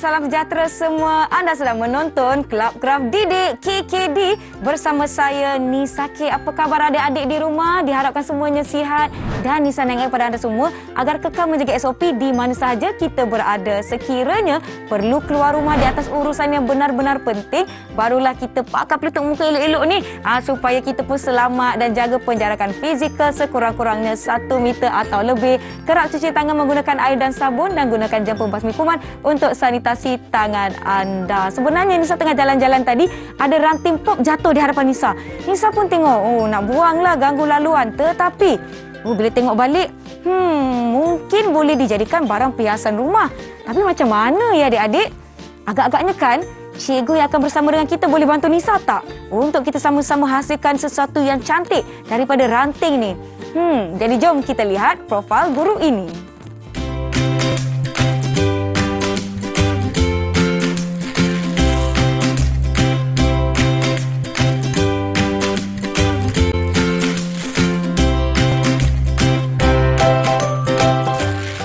salam sejahtera semua. Anda sedang menonton Kelab Kraft Didik KKD bersama saya Nisa K. Apa khabar adik-adik di rumah? Diharapkan semuanya sihat dan Nisa ingat kepada anda semua agar kekal menjaga SOP di mana sahaja kita berada. Sekiranya perlu keluar rumah di atas urusan yang benar-benar penting, barulah kita pakai pelitup muka elok-elok ni supaya kita pun selamat dan jaga penjarakan fizikal sekurang-kurangnya 1 meter atau lebih. Kerap cuci tangan menggunakan air dan sabun dan gunakan jampur basmi kuman untuk sanitasi tangan anda. Sebenarnya Nisa tengah jalan-jalan tadi, ada ranting pop jatuh di hadapan Nisa. Nisa pun tengok, nak buanglah, ganggu laluan. Tetapi bila tengok balik, mungkin boleh dijadikan barang perhiasan rumah. Tapi macam mana ya adik-adik? Agak-agaknya kan cikgu yang akan bersama dengan kita boleh bantu Nisa tak? Untuk kita sama-sama hasilkan sesuatu yang cantik daripada ranting ni. Jadi jom kita lihat profil guru ini.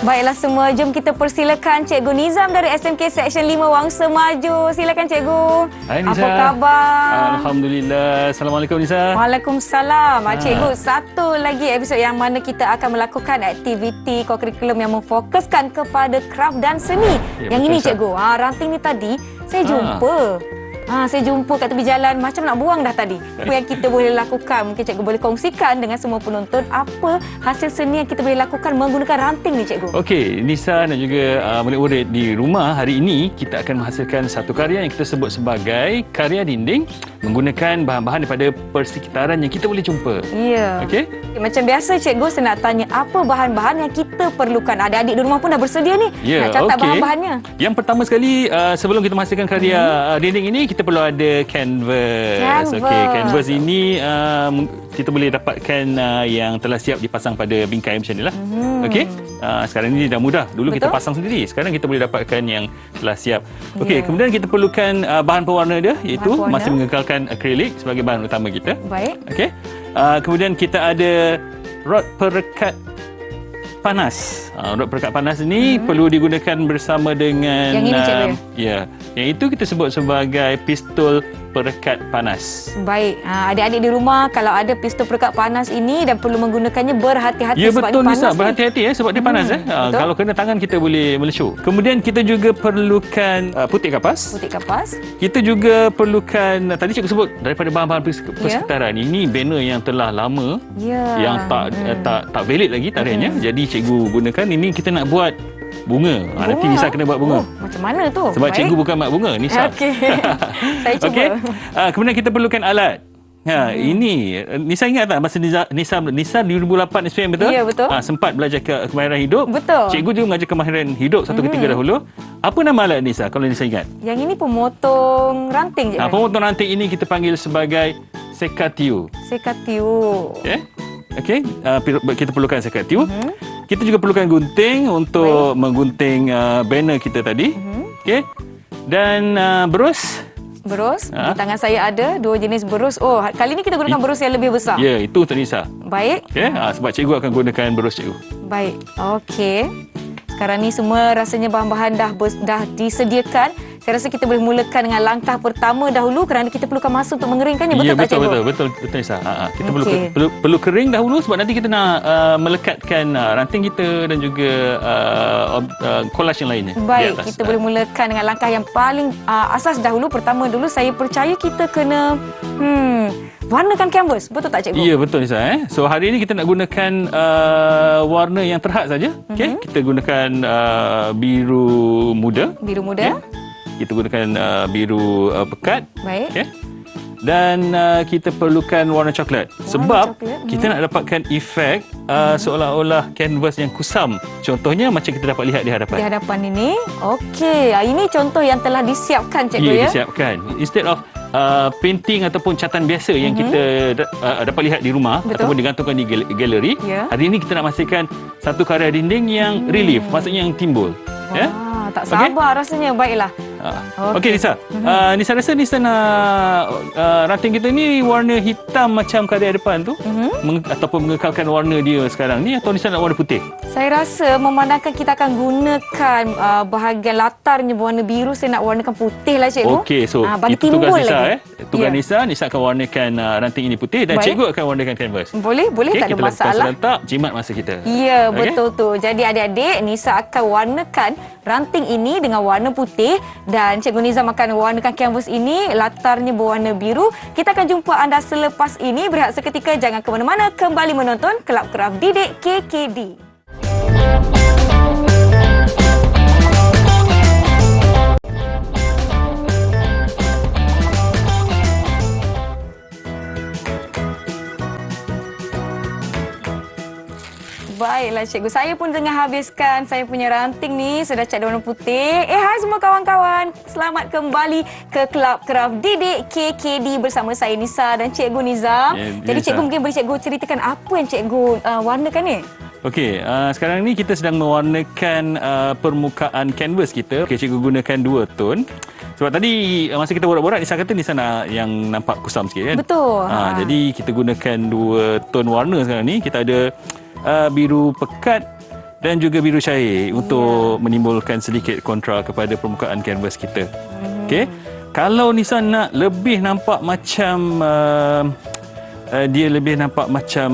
Baiklah semua, jom kita persilakan Cikgu Nizam dari SMK Seksyen 5 Wangsa Maju. Silakan Cikgu. Hai Nisa. Apa khabar? Alhamdulillah. Assalamualaikum Nisa. Waalaikumsalam. Cikgu, satu lagi episod yang mana kita akan melakukan aktiviti kokurikulum yang memfokuskan kepada kraft dan seni. Ya, yang ini Nisa. Cikgu, ranting ni tadi saya jumpa. Saya jumpa kat tepi jalan, macam nak buang dah tadi. Apa yang kita boleh lakukan? Mungkin cikgu boleh kongsikan dengan semua penonton apa hasil seni yang kita boleh lakukan menggunakan ranting ni cikgu. Okey, Nisa dan juga murid-murid di rumah, hari ini kita akan menghasilkan satu karya yang kita sebut sebagai karya dinding menggunakan bahan-bahan daripada persekitaran yang kita boleh jumpa. Ya. Okey? Macam biasa cikgu, saya nak tanya apa bahan-bahan yang kita perlukan. Adik-adik di rumah pun dah bersedia ni. Ya, nak catat okey. bahan-bahannya. Yang pertama sekali, sebelum kita menghasilkan karya dinding ini, kita perlu ada canvas. Okey, canvas ini kita boleh dapatkan yang telah siap dipasang pada bingkai macam inilah. Okey. Sekarang ini dah mudah. Dulu kita pasang sendiri. Sekarang kita boleh dapatkan yang telah siap. Okey, kemudian kita perlukan bahan pewarna dia, iaitu masih mengekalkan akrilik sebagai bahan utama kita. Baik. Okey. Kemudian kita ada rod perekat panas. Rod perekat panas ini perlu digunakan bersama dengan yang ini cikgu. Ya, yang itu kita sebut sebagai pistol perekat panas. Baik, adik-adik di rumah kalau ada pistol perekat panas ini dan perlu menggunakannya berhati-hati ya, sebab betul, dia panas. Nisa, berhati-hati sebab dia panas. Kalau kena tangan kita boleh melesur. Kemudian kita juga perlukan putih kapas. Putih kapas. Kita juga perlukan, tadi cikgu sebut daripada bahan-bahan persekitaran. Ini banner yang telah lama, yang tak valid lagi tariannya. Jadi cikgu gunakan ini, kita nak buat bunga. Nanti Nisa kena buat bunga. Macam mana tu? Sebab cikgu bukan mak bunga, Nisa. Okey. Saya cuba. Okey. Kemudian kita perlukan alat. Ini Nisa ingat tak masa Nisa 2008 SPM betul? Ya, betul. Sempat belajar kemahiran hidup. Betul. Cikgu juga mengajar kemahiran hidup satu ketika dahulu. Apa nama alat Nisa kalau Nisa ingat? Yang ini pemotong ranting je. Pemotong ranting ini kita panggil sebagai sekatiu. Sekatiu. Okey. Kita perlukan sekatiu. Kita juga perlukan gunting untuk menggunting banner kita tadi. Okey. Dan berus. Berus. Di tangan saya ada 2 jenis berus. Oh, kali ini kita gunakan berus yang lebih besar. Ya, itu Tuan Nisa. Baik. Okey. Sebab cikgu akan gunakan berus cikgu. Baik. Okey. Sekarang ni semua rasanya bahan-bahan dah disediakan. Saya rasa kita boleh mulakan dengan langkah pertama dahulu kerana kita perlukan masa untuk mengeringkannya. Betul tak cikgu? Betul Nisa. Kita perlu kering dahulu sebab nanti kita nak melekatkan ranting kita dan juga collage yang lainnya. Baik, kita boleh mulakan dengan langkah yang paling asas dahulu. Pertama dulu saya percaya kita kena warnakan kanvas. Betul tak cikgu? Ya, betul Nisa. So hari ini kita nak gunakan warna yang terhad saja. Okey, kita gunakan biru muda. Biru muda. Kita gunakan biru pekat. Baik. Okay. Dan kita perlukan warna coklat. Sebab kita nak dapatkan efek seolah-olah kanvas yang kusam. Contohnya macam kita dapat lihat di hadapan. Di hadapan ini. Okey. Ini contoh yang telah disiapkan cikgu ya? Disiapkan. Instead of painting ataupun catatan biasa yang kita dapat lihat di rumah ataupun digantungkan di galeri. Hari ini kita nak menghasilkan satu karya dinding yang relief. Maksudnya yang timbul. Tak sabar rasanya. Baiklah. Okey Nisa. Nisa rasa Nisa nak ranting kita ni warna hitam macam karya depan tu ataupun mengekalkan warna dia sekarang ni, atau Nisa nak warna putih? Saya rasa memandangkan kita akan gunakan bahagian latarnya berwarna biru, saya nak warnakan putih lah cikgu. Okey, so bagi itu tugas timbul Nisa. lagi. Tugas Nisa akan warnakan ranting ini putih dan Baik. cikgu akan warnakan kanvas. Boleh, Okay, tak ada kita lakukan masalah. serentak, jimat masa kita. Ya, Okey? betul tu. Jadi adik-adik, Nisa akan warnakan ranting ini dengan warna putih dan Cikgu Nizam akan warnakan kanvas ini latarnya berwarna biru. Kita akan jumpa anda selepas ini. Berehat seketika, jangan ke mana-mana. Kembali menonton Kelab Kraft Didik KKD. Baiklah cikgu, saya pun tengah habiskan saya punya ranting ni, sudah cat warna putih. Hai semua kawan-kawan, selamat kembali ke Kelab Kraft Didik KKD bersama saya Nisa dan Cikgu Nizam. Jadi cikgu, mungkin boleh cikgu ceritakan apa yang cikgu warnakan ni? Okey, sekarang ni kita sedang mewarnakan permukaan kanvas kita. Okey, cikgu gunakan 2 tone. Sebab tadi masa kita borak-borak, Nisa kata Nisa nak yang nampak kusam sikit kan? Betul. Jadi kita gunakan 2 tone warna sekarang ni. Kita ada biru pekat dan juga biru cair untuk menimbulkan sedikit kontra kepada permukaan kanvas kita. Okey. Kalau Nisa nak lebih nampak macam dia lebih nampak macam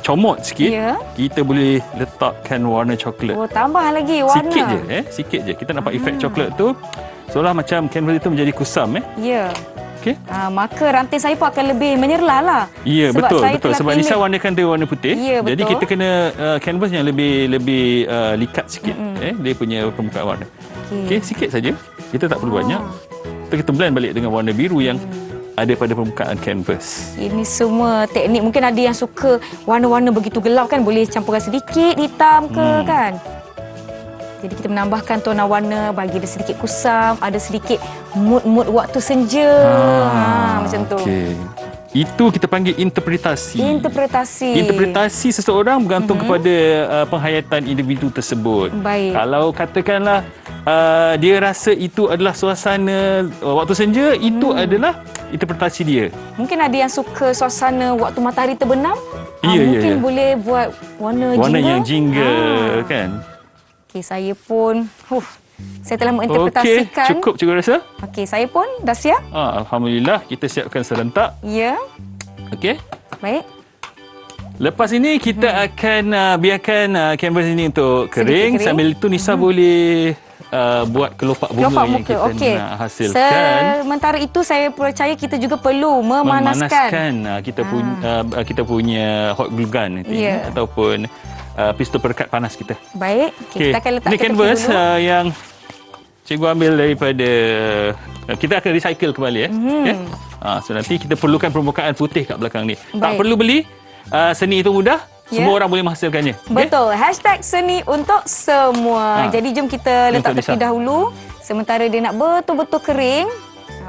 comot sikit, kita boleh letakkan warna coklat. Oh, tambah lagi warna. Sikit je, sikit je. Kita nampak efek coklat tu seolah macam kanvas itu menjadi kusam, Ya. Okey. Maka ranting saya pun akan lebih menyerlah lah. Ya, sebab betul. Sebab Nisa warnakan dia warna putih. Ya, jadi betul. kita kena kanvas yang lebih likat sikit. Dia punya permukaan warna. Okey, sikit saja. Kita tak perlu banyak. Kita blend balik dengan warna biru yang ada pada permukaan kanvas. Ini semua teknik. Mungkin ada yang suka warna-warna begitu gelap kan, boleh campurkan sedikit hitam ke kan. Jadi kita menambahkan tona warna, bagi dia sedikit kusam, ada sedikit mood-mood waktu senja. Macam tu. Okey. Itu kita panggil interpretasi. Interpretasi seseorang bergantung kepada penghayatan individu tersebut. Baik. Kalau katakanlah dia rasa itu adalah suasana waktu senja, itu adalah interpretasi dia. Mungkin ada yang suka suasana waktu matahari terbenam. Ya, mungkin boleh buat warna jingga. Yang jingga kan. Okey, saya pun saya telah menginterpretasikan. Okey, cukup cikgu rasa? Okey, saya pun dah siap. Alhamdulillah, kita siapkan serentak. Ya. Okey. Baik. Lepas ini kita akan biarkan kanvas ini untuk kering. kering. Sambil itu Nisa boleh buat kelopak bunga yang kita nak hasilkan. Sementara itu saya percaya kita juga perlu memanaskan. Kita punya hot glue gun ataupun pistol perekat panas kita. Baik. Kita akan letak ini kanvas yang cikgu ambil daripada, kita akan recycle kembali. So nanti kita perlukan permukaan putih kat belakang ni. Baik. Tak perlu beli. Seni itu mudah. Semua orang boleh menghasilkannya. Betul. #seni untuk semua. Jadi jom kita letak tepi dahulu. Sementara dia nak betul-betul kering.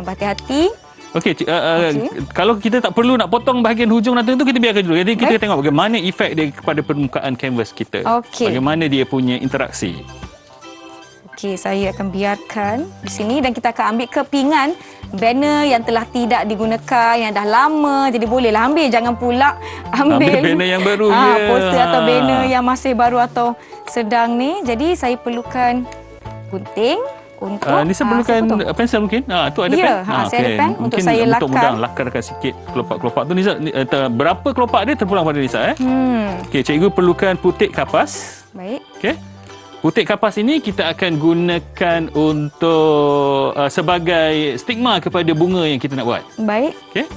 Berhati-hati. Okey, kalau kita tak perlu nak potong bahagian hujung ranting tu, kita biarkan dulu. Jadi kita tengok bagaimana efek dia kepada permukaan kanvas kita. Bagaimana dia punya interaksi. Okey, saya akan biarkan di sini dan kita akan ambil kepingan banner yang telah tidak digunakan, yang dah lama. Jadi bolehlah ambil, jangan pula ambil banner yang baru. Poster atau banner yang masih baru atau sedang ni. Jadi saya perlukan gunting untuk Nisa perlukan pensel mungkin. Tu ada pen. Saya ada pen untuk saya lakar. Untuk mudah lakarkan sikit kelopak-kelopak tu. Nisa, berapa kelopak dia terpulang pada Nisa. Okey, cikgu perlukan putik kapas. Baik. Okey. Putik kapas ini kita akan gunakan untuk sebagai stigma kepada bunga yang kita nak buat. Baik. Okey.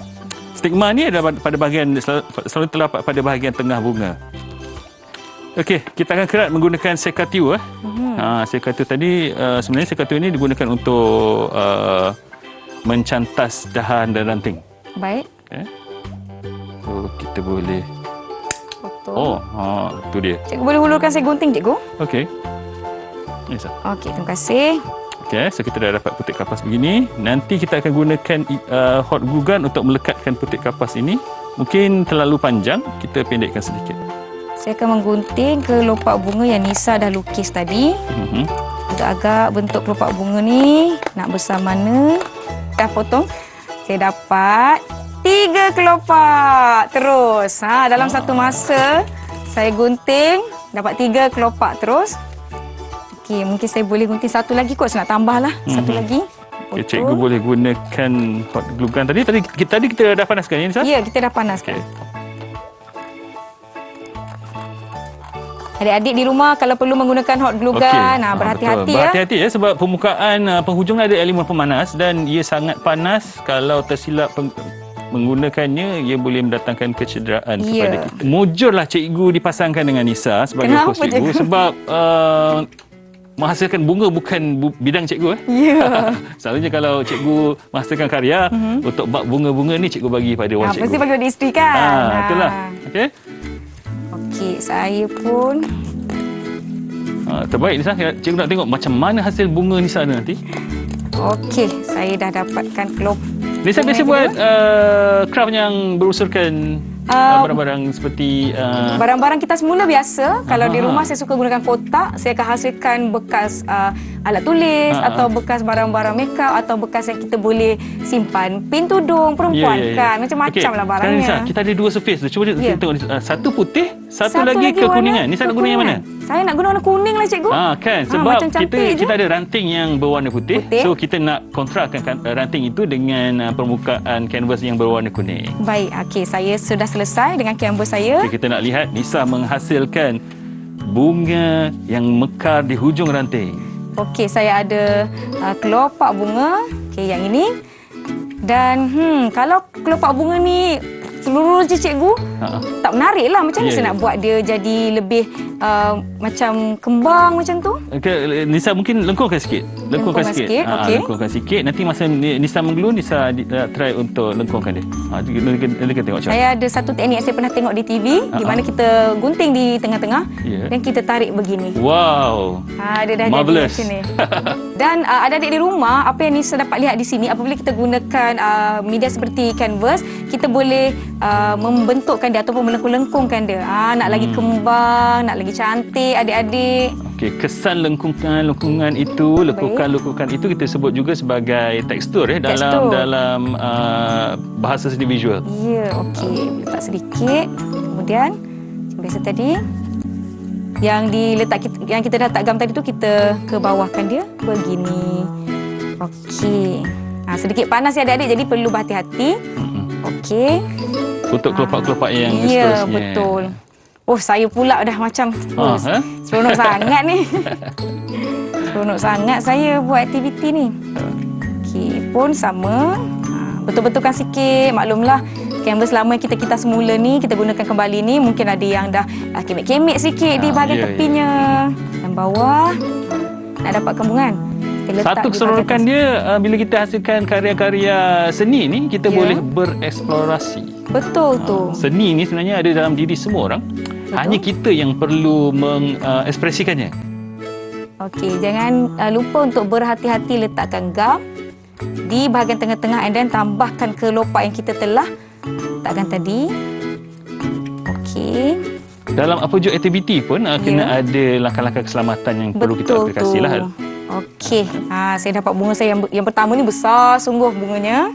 Stigma ni adalah pada bahagian selalu terdapat pada bahagian tengah bunga. Okey, kita akan kerat menggunakan sekatiu. Sekatiu tadi sebenarnya sekatiu ini digunakan untuk mencantas dahan dan ranting. Baik. Okay. So kita boleh. Betul. Itu dia. Cikgu boleh hulurkan saya gunting, cikgu? Okey. Yes. Okey, terima kasih. Okey, so kita dah dapat putik kapas begini. Nanti kita akan gunakan hot glue gun untuk melekatkan putik kapas ini. Mungkin terlalu panjang, kita pendekkan sedikit. Saya akan menggunting kelopak bunga yang Nisa dah lukis tadi. agak-agak bentuk kelopak bunga ni nak besar mana. Dah potong. Saya dapat 3 kelopak terus. Dalam satu masa saya gunting dapat 3 kelopak terus. Okey, mungkin saya boleh gunting satu lagi kot. Saya nak tambahlah satu lagi. Okay, cikgu boleh gunakan hot glue gun tadi. Tadi kita dah panaskan ya, Nisa? Ya, kita dah panaskan. Okay. Adik-adik di rumah kalau perlu menggunakan hot glue gun, berhati-hati ya. Berhati-hati ya sebab permukaan penghujung ada elemen pemanas dan ia sangat panas. Kalau tersilap menggunakannya, ia boleh mendatangkan kecederaan kepada kita. Mujurlah cikgu dipasangkan dengan Nisa sebagai host cikgu sebab menghasilkan bunga bukan bidang cikgu. Ya. Selalunya kalau cikgu menghasilkan karya untuk bab bunga-bunga ni cikgu bagi pada orang cikgu. Mesti bagi pada isteri kan. Itulah. Okey. Okey, saya pun terbaik Nisa. Cikgu nak tengok macam mana hasil bunga Nisa nanti. Okey, saya dah dapatkan kelopak. Nisa biasa buat craft yang berunsurkan barang-barang seperti barang-barang kita semula biasa. Kalau di rumah saya suka gunakan kotak, saya akan hasilkan bekas alat tulis atau bekas barang-barang makeup atau bekas yang kita boleh simpan pin tudung perempuan kan. Macam-macam lah barangnya. Nisa, kita ada 2 surface tu. Cuba kita tengok satu putih, satu lagi kekuningan. Nisa nak guna yang mana? Saya nak guna warna kuning lah cikgu. Kan sebab kita ada ranting yang berwarna putih. So kita nak kontrastkan ranting itu dengan permukaan kanvas yang berwarna kuning. Baik, okey, saya sudah selesai dengan kanvas saya. Okay, kita nak lihat Nisa menghasilkan bunga yang mekar di hujung ranting. Okey, saya ada kelopak bunga. Okey, yang ini. Dan kalau kelopak bunga ni seluruh je cikgu, tak menarik lah. Macam mana saya nak buat dia jadi lebih macam kembang macam tu? Okay, Nisa mungkin lengkungkan sikit. Lengkungkan sikit. Okay. Lengkungkan sikit. Nanti masa Nisa mengglue, Nisa try untuk lengkungkan dia. Nanti kita tengok macam. Saya ada satu teknik yang saya pernah tengok di TV di mana kita gunting di tengah-tengah dan kita tarik begini. Wow. Dia dah marvelous. Jadi macam ni. Dan adik-adik di rumah, apa yang Nisa dapat lihat di sini, apabila kita gunakan media seperti canvas, kita boleh membentukkan dia ataupun melengkung-lengkungkan dia. Nak lagi kembang, nak lagi cantik adik-adik. Okey, kesan lengkungan itu, lekukan itu kita sebut juga sebagai tekstur dalam bahasa seni visual. Ya, okey. Letak sedikit. Kemudian macam biasa tadi yang kita dah letak gam tadi tu kita ke bawahkan dia begini. Okey. Sedikit panas ya adik-adik, jadi perlu berhati-hati. Okey. Untuk kelopak-kelopak yang seterusnya. Ya, betul. Saya pula dah macam seronok sangat ni. Seronok sangat saya buat aktiviti ni. Okey, pun sama. Betul-betulkan sikit, maklumlah. Canvas lama yang kita semula ni, kita gunakan kembali ni. Mungkin ada yang dah kemek-kemek sikit di bahagian tepinya. Dan bawah, nak dapat kembungan. Satu keseronokan dia, bila kita hasilkan karya-karya seni ni, kita boleh bereksplorasi. Betul tu. Seni ni sebenarnya ada dalam diri semua orang. Betul. Hanya kita yang perlu mengekspresikannya. Okey, jangan lupa untuk berhati-hati letakkan gam di bahagian tengah-tengah dan tambahkan kelopak yang kita telah letakkan tadi. Okey. Dalam apa je aktiviti pun kena ada langkah-langkah keselamatan yang perlu kita aplikasilah. Okey. Saya dapat bunga saya yang pertama ni besar sungguh bunganya.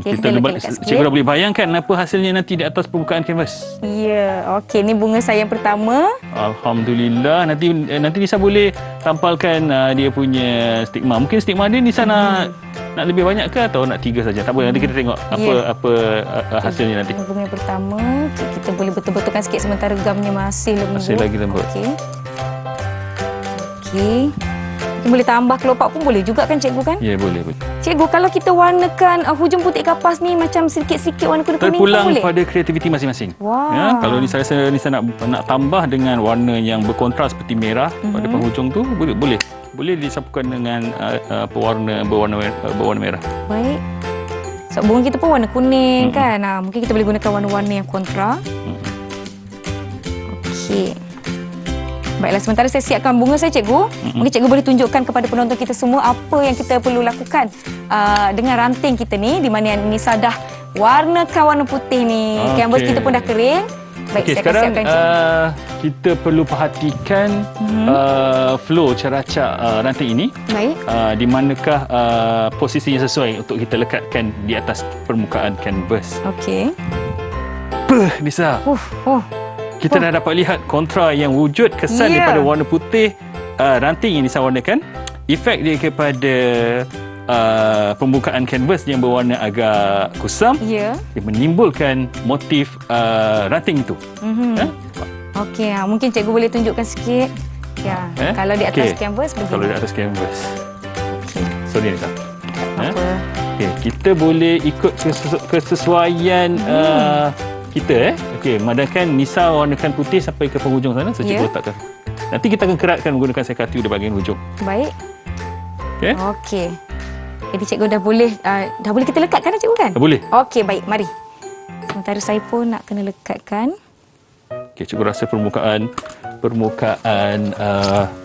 Cikgu dah boleh bayangkan apa hasilnya nanti di atas permukaan kanvas. Ya, okey, ni bunga saya yang pertama. Alhamdulillah. Nanti Nisa boleh tampalkan dia punya stigma. Mungkin stigma dia Nisa nak lebih banyak ke atau nak 3 saja? Tak apa, nanti kita tengok apa hasilnya nanti. Bunga yang pertama, kita boleh betul-betulkan sikit sementara gamnya masih lembut. Masih lagi lembut. Okey. Boleh tambah kelopak pun boleh juga kan cikgu kan? Ya, boleh. Cikgu, kalau kita warnakan hujung putih kapas ni macam sedikit-sedikit warna kuning-kuning pun boleh? Terpulang pada kreativiti masing-masing. Wow. Ya, kalau Nisa nak tambah dengan warna yang berkontras seperti merah pada penghujung tu, boleh. Boleh disapukan dengan pewarna berwarna merah. Baik. So, bunga kita pun warna kuning kan? Mungkin kita boleh gunakan warna-warna yang kontra. Okey. Baiklah, sementara saya siapkan bunga saya, cikgu. Mungkin cikgu boleh tunjukkan kepada penonton kita semua apa yang kita perlu lakukan dengan ranting kita ni, di mana Nisa dah warna putih ni. Canvas kita pun dah kering. Baik, Okey, saya akan sekarang siapkan, cikgu. kita perlu perhatikan flow ceracak ranting ini. Baik. Di manakah posisi yang sesuai untuk kita lekatkan di atas permukaan kanvas. Okey. Nisa, Oh. kita dah dapat lihat kontra yang wujud kesan daripada warna putih ranting yang Nisa warnakan. Efek dia kepada permukaan kanvas yang berwarna agak kusam. Ya. Dia menimbulkan motif ranting itu. Okey, mungkin cikgu boleh tunjukkan sikit. Ya, kalau di atas kanvas begini. Kalau di atas kanvas. Okey. Sorry Nisa. Apa? Okey, kita boleh ikut kesesuaian kita. Okey, madamkan Nisa warnakan putih sampai ke penghujung sana, so cikgu letakkan. Nanti kita akan keratkan menggunakan sekatiu di bahagian hujung. Baik. Okey? Okey. Jadi cikgu dah boleh kita lekatkan dah cikgu kan? Boleh. Okey, baik. Mari. Sementara saya pun nak kena lekatkan. Okey, cikgu rasa permukaan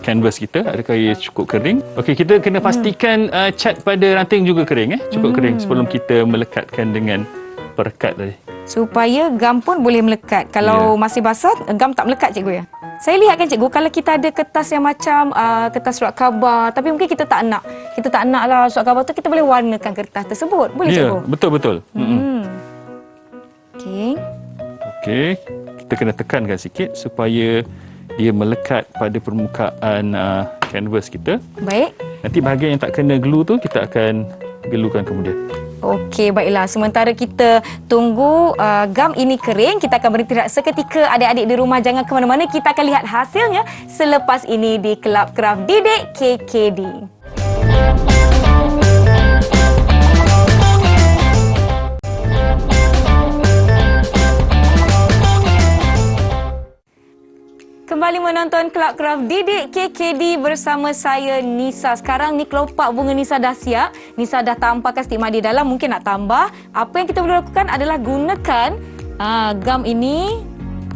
kanvas kita adakah ia cukup kering? Okey, kita kena pastikan cat pada ranting juga kering cukup kering sebelum kita melekatkan dengan perekat tadi. Supaya gam pun boleh melekat. Kalau masih basah, gam tak melekat cikgu ya? Saya lihat kan cikgu, kalau kita ada kertas yang macam kertas surat khabar, tapi mungkin kita tak nak. Kita tak nak lah surat khabar tu, kita boleh warnakan kertas tersebut. Boleh cikgu? Ya, betul-betul. Okey. Okey, kita kena tekankan sikit supaya dia melekat pada permukaan kanvas kita. Baik. Nanti bahagian yang tak kena glue tu kita akan gelukan kemudian. Okey, baiklah. Sementara kita tunggu gam ini kering, kita akan beristirahat seketika. Adik-adik di rumah jangan ke mana-mana. Kita akan lihat hasilnya selepas ini di Kelab Kraft Didik KKD. Kembali menonton Kelab Kraft Didik KKD bersama saya Nisa. Sekarang ni kelopak bunga Nisa dah siap. Nisa dah tambahkan stigma di dalam. Mungkin nak tambah. Apa yang kita boleh lakukan adalah gunakan gam ini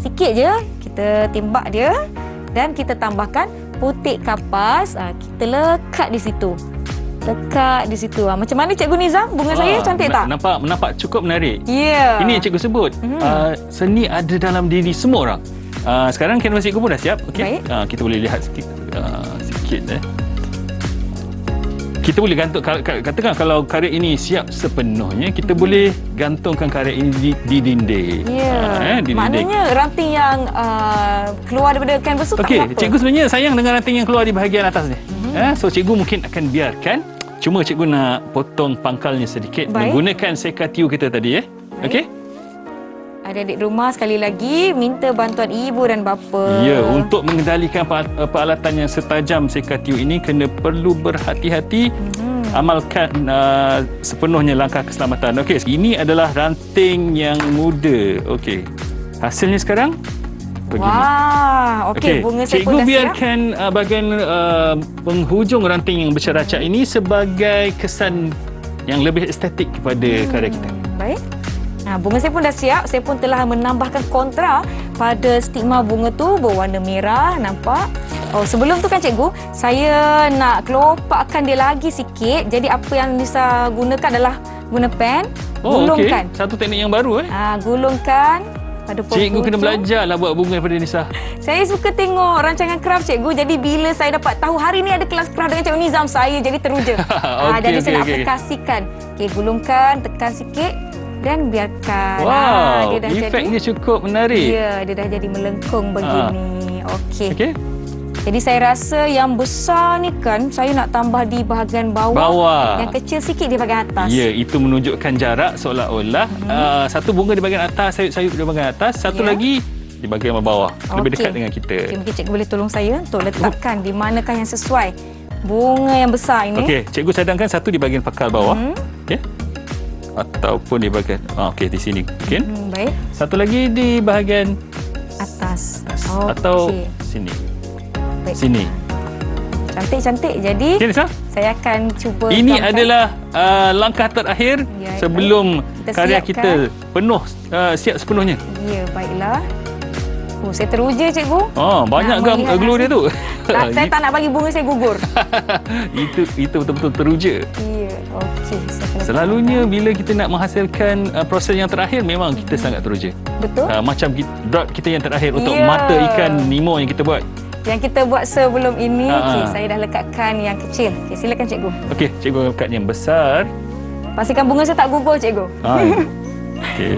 sikit je. Kita timbak dia dan kita tambahkan putik kapas. Kita lekat di situ. Lekat di situ. Macam mana Cikgu Nizam? Bunga saya cantik tak? Nampak cukup menarik. Ya. Ini yang cikgu sebut. Seni ada dalam diri semua orang. Sekarang kanvas cikgu pun dah siap. Okay? Kita boleh lihat sikit. Kita boleh gantung, katakan kalau karya ini siap sepenuhnya, kita boleh gantungkan karya ini di dinding. Ya. Maknanya ranting yang keluar daripada kanvas tu tak apa. Cikgu sebenarnya sayang dengan ranting yang keluar di bahagian atas ni. So cikgu mungkin akan biarkan. Cuma cikgu nak potong pangkalnya sedikit menggunakan sekatiu kita tadi. Okey? Adik-adik rumah sekali lagi minta bantuan ibu dan bapa. Ya, untuk mengendalikan peralatan yang setajam sekatiu ini perlu berhati-hati. Amalkan sepenuhnya langkah keselamatan. Okey, ini adalah ranting yang muda. Okey. Hasilnya sekarang begini. Wah, okey, bunga saya pun dah siap. Cikgu biarkan bahagian penghujung ranting yang berceracak ini sebagai kesan yang lebih estetik kepada karya kita. Baik. Bunga saya pun dah siap. Saya pun telah menambahkan kontra pada stigma bunga tu berwarna merah. Nampak? Sebelum tu kan cikgu, saya nak kelopakkan dia lagi sikit. Jadi apa yang Nisa gunakan adalah guna pen. Gulungkan. Okay. Satu teknik yang baru. Gulungkan pada penghujung. Cikgu kena belajarlah buat bunga daripada Nisa. Saya suka tengok rancangan kraft cikgu. Jadi bila saya dapat tahu hari ni ada kelas kraft dengan Cikgu Nizam, saya jadi teruja. Jadi saya nak aplikasikan. Okey, gulungkan, tekan sikit. Dan biarkan. Wow, dia dah efeknya cukup menarik. Ya, dia dah jadi melengkung begini. Okey. Okey. Jadi saya rasa yang besar ni kan, saya nak tambah di bahagian bawah. Yang kecil sikit di bahagian atas. Ya, itu menunjukkan jarak seolah-olah satu bunga di bahagian atas, sayup-sayup di bahagian atas, satu lagi di bahagian bawah. Lebih dekat dengan kita. Okey, mungkin cikgu boleh tolong saya untuk letakkan di manakah yang sesuai bunga yang besar ini. Okey, cikgu cadangkan satu di bahagian pakal bawah. Okey. Ataupun di bahagian di sini mungkin. Baik. Satu lagi di bahagian atas. Atau sini. Baik. Sini. Cantik-cantik. Jadi saya akan cuba. Ini adalah langkah terakhir sebelum karya kita penuh siap sepenuhnya. Ya, baiklah. Saya teruja cikgu. Banyak Nak melihat glow dia tu. Saya tak nak bagi bunga saya gugur. itu betul-betul teruja. Ya, okey. Selalunya bila kita nak menghasilkan proses yang terakhir memang kita sangat teruja. Betul. Macam drop kita yang terakhir untuk Ya. mata ikan Nemo yang kita buat. Yang kita buat sebelum ini, saya dah lekatkan yang kecil. Okey, silakan cikgu. Okey, cikgu lekat yang besar. Pastikan bunga saya tak gugur, cikgu. Okey.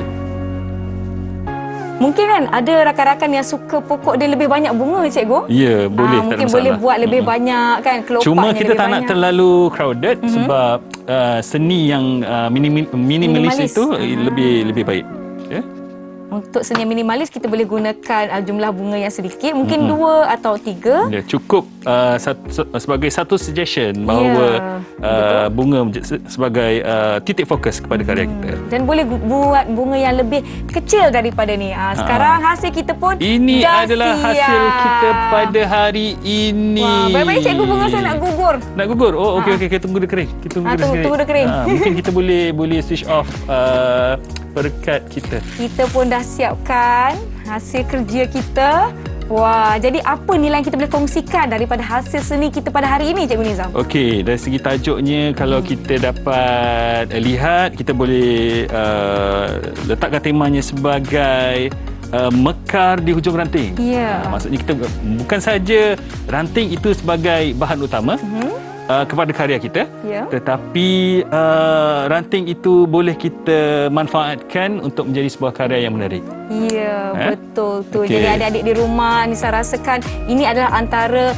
Mungkin kan ada rakan-rakan yang suka pokok dia lebih banyak bunga, cikgu. Ya, boleh. Tak ada Mungkin masalah. boleh buat lebih banyak kan, kelopaknya Cuma kita lebih tak nak banyak. terlalu crowded sebab seni yang minimalis itu lebih baik. Ya. Untuk seni yang minimalis, kita boleh gunakan jumlah bunga yang sedikit. Mungkin 2 atau 3. Ya, cukup sebagai satu suggestion bahawa bunga sebagai titik fokus kepada karya kita. Dan boleh buat bunga yang lebih kecil daripada ni. Sekarang hasil kita pun Ini dah adalah siap. hasil kita pada hari ini. Wah, baik-baik cikgu, bunga saya nak gugur. Nak gugur? Oh, okey, tunggu dia kering. Kita tunggu dia kering. Tunggu dia kering. Mungkin kita boleh switch off perekat kita. Kita pun dah siapkan hasil kerja kita. Wah, jadi apa nilai yang kita boleh kongsikan daripada hasil seni kita pada hari ini, Cikgu Nizam? Okey, dari segi tajuknya kalau kita dapat lihat, kita boleh letakkan temanya sebagai mekar di hujung ranting. Ya. Maksudnya kita bukan saja ranting itu sebagai bahan utama kepada karya kita, tetapi ranting itu boleh kita manfaatkan untuk menjadi sebuah karya yang menarik. Ya, betul tu. Okey. Jadi adik-adik di rumah, Nisa rasakan ini adalah antara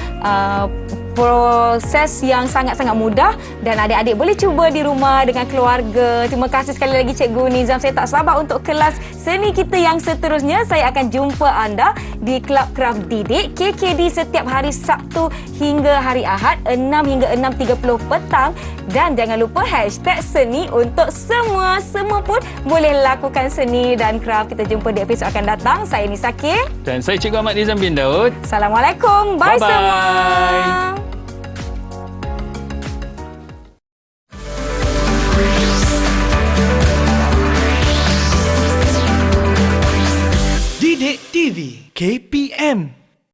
proses yang sangat-sangat mudah dan adik-adik boleh cuba di rumah dengan keluarga. Terima kasih sekali lagi Cikgu Nizam. Saya tak sabar untuk kelas seni kita yang seterusnya. Saya akan jumpa anda di Kelab Kraft Didik KKD setiap hari Sabtu hingga hari Ahad 6 hingga 6.30 petang. Dan jangan lupa hashtag seni untuk semua. Semua pun boleh lakukan seni dan kraft. Kita jumpa di episod akan datang. Saya Nisa K. Dan saya Cikgu Ahmad Nizam bin Daud. Assalamualaikum. Bye Bye-bye. semua. Didik TV KPM